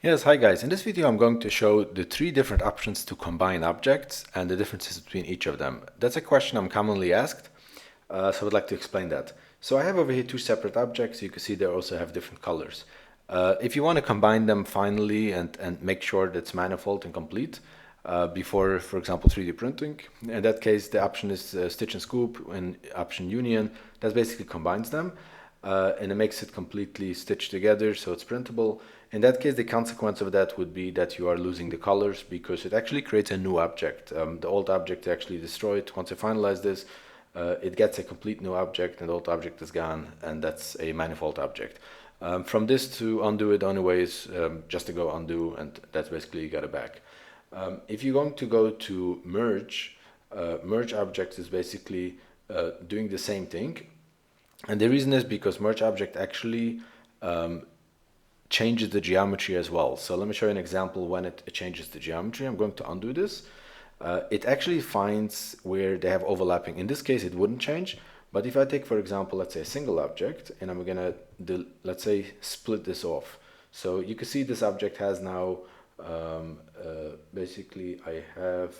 Yes, hi guys. In this video, I'm going to show the three different options to combine objects and the differences between each of them. That's a question I'm commonly asked, so I'd like to explain that. So I have over here two separate objects. You can see they also have different colors. If you want to combine them finally and make sure that it's manifold and complete before, for example, 3D printing, in that case, the option is stitch and scoop and option union. That basically combines them. And it makes it completely stitched together so it's printable. In that case, the consequence of that would be that you are losing the colors because it actually creates a new object. The old object is actually destroyed. Once you finalize this, it gets a complete new object and the old object is gone, and that's a manifold object. From this to undo it, only way is just to go undo, and that's basically you got it back. If you're going to go to merge, merge objects is basically doing the same thing. And the reason is because merge object actually changes the geometry as well. So let me show you an example when it changes the geometry. I'm going to undo this. It actually finds where they have overlapping. In this case, it wouldn't change. But if I take, for example, let's say a single object, and I'm gonna, let's say, split this off. So you can see this object has now, basically, I have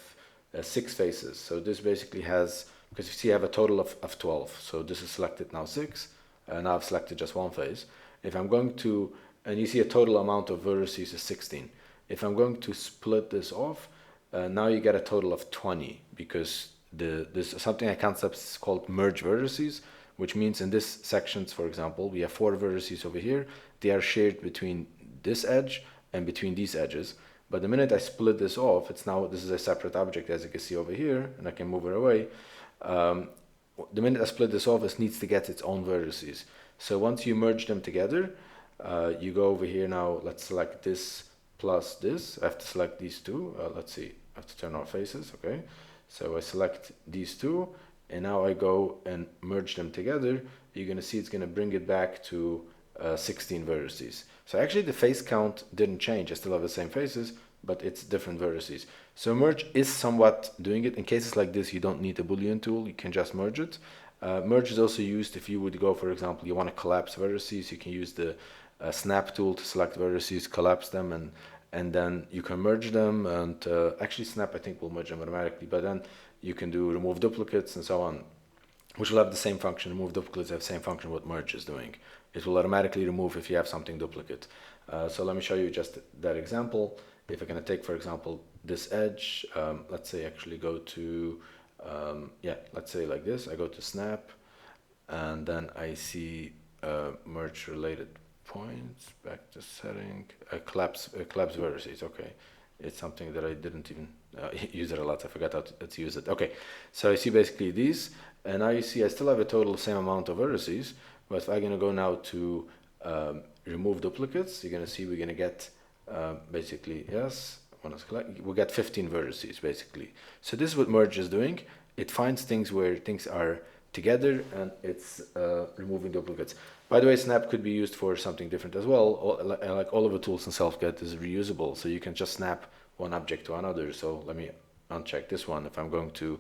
6 faces. So this basically has, because you see I have a total of 12. So this is selected now 6, and now I've selected just one face. If I'm going to, and you see a total amount of vertices is 16. If I'm going to split this off, now you get a total of 20 because there's something a concept called merge vertices, which means in this sections, for example, we have 4 vertices over here. They are shared between this edge and between these edges. But the minute I split this off, it's now, this is a separate object, as you can see over here, and I can move it away. The minute I split this off, it needs to get its own vertices. So once you merge them together, you go over here now, let's select this plus this. I have to select these two. Let's see, I have to turn our faces, okay? So I select these two, and now I go and merge them together. You're gonna see it's gonna bring it back to 16 vertices. So actually the face count didn't change. I still have the same faces, but it's different vertices. So merge is somewhat doing it. In cases like this, you don't need a Boolean tool. You can just merge it. Merge is also used if you would go, for example, you want to collapse vertices. You can use the snap tool to select vertices, collapse them, and then you can merge them. And actually snap, I think, will merge them automatically. But then you can do remove duplicates and so on, which will have the same function. Remove duplicates have the same function what merge is doing. It will automatically remove if you have something duplicate. So let me show you just that example. If I'm going to take, for example, this edge, let's say actually go to, yeah, let's say like this. I go to snap, and then I see merge related points, back to setting, collapse vertices. Okay, it's something that I didn't even use it a lot. I forgot how to use it. Okay, so I see basically these, and now you see I still have a total same amount of vertices, but if I'm going to go now to remove duplicates, you're going to see we're going to get basically, yes, we get 15 vertices basically. So this is what merge is doing. It finds things where things are together and it's removing duplicates. By the way, snap could be used for something different as well. Like all of the tools in SelfCAD is reusable, so you can just snap one object to another. So let me uncheck this one. If I'm going to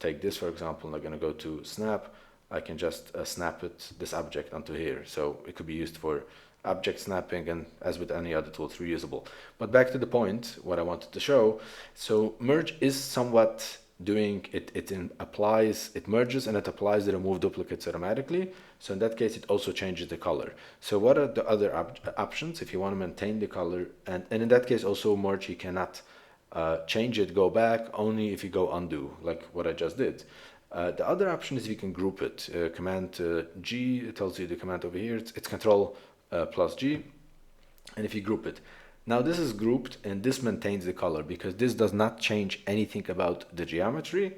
take this, for example, and I'm going to go to snap, I can just snap this object onto here. So it could be used for object snapping, and as with any other tool, it's reusable. But back to the point, what I wanted to show. So merge is somewhat doing it. It merges and it applies the remove duplicates automatically. So in that case, it also changes the color. So what are the other options if you want to maintain the color? And in that case, also merge, you cannot change it, go back, only if you go undo, like what I just did. The other option is you can group it. Command G, it tells you the command over here. It's Control plus G, and if you group it. Now this is grouped and this maintains the color because this does not change anything about the geometry.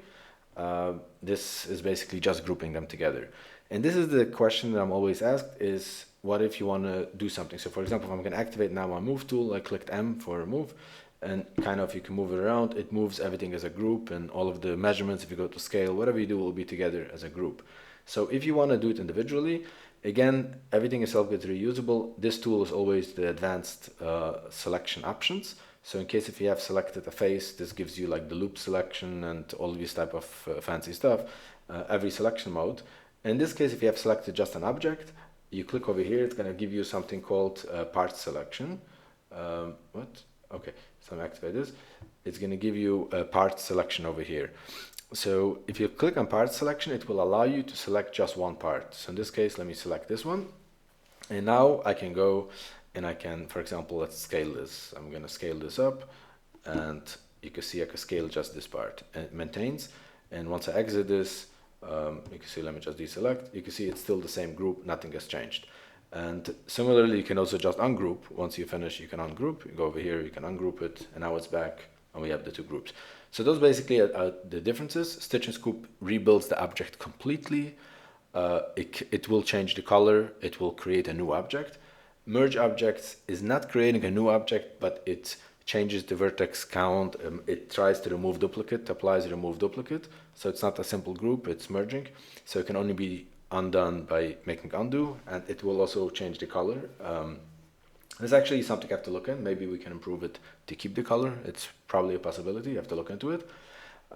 This is basically just grouping them together. And this is the question that I'm always asked is, what if you want to do something? So for example, if I'm going to activate now my move tool, I clicked M for move, and kind of you can move it around. It moves everything as a group, and all of the measurements, if you go to scale, whatever you do will be together as a group. So if you want to do it individually, again, everything is SelfCAD reusable. This tool is always the advanced selection options. So in case if you have selected a face, this gives you like the loop selection and all of this type of fancy stuff, every selection mode. In this case, if you have selected just an object, you click over here, it's going to give you something called part selection. What? Okay, so I'm activate this. It's going to give you a part selection over here. So if you click on part selection, it will allow you to select just one part. So in this case, let me select this one. And now I can go and I can, for example, let's scale this. I'm going to scale this up, and you can see I can scale just this part, and it maintains. And once I exit this, you can see, let me just deselect. You can see it's still the same group, nothing has changed. And similarly, you can also just ungroup. Once you finish, you can ungroup. You go over here, you can ungroup it, and now it's back, and we have the two groups. So those basically are the differences. Stitch and Scoop rebuilds the object completely. It will change the color. It will create a new object. Merge objects is not creating a new object, but it changes the vertex count. It tries to remove duplicate, applies remove duplicate. So it's not a simple group, it's merging. So it can only be undone by making undo, and it will also change the color. There's actually something I have to look in. Maybe we can improve it to keep the color. It's probably a possibility. You have to look into it.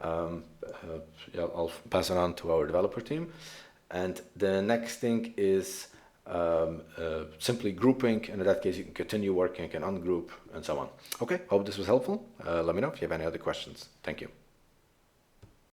Yeah, I'll pass it on to our developer team. And the next thing is simply grouping. And in that case, you can continue working and ungroup and so on. Okay, hope this was helpful. Let me know if you have any other questions. Thank you.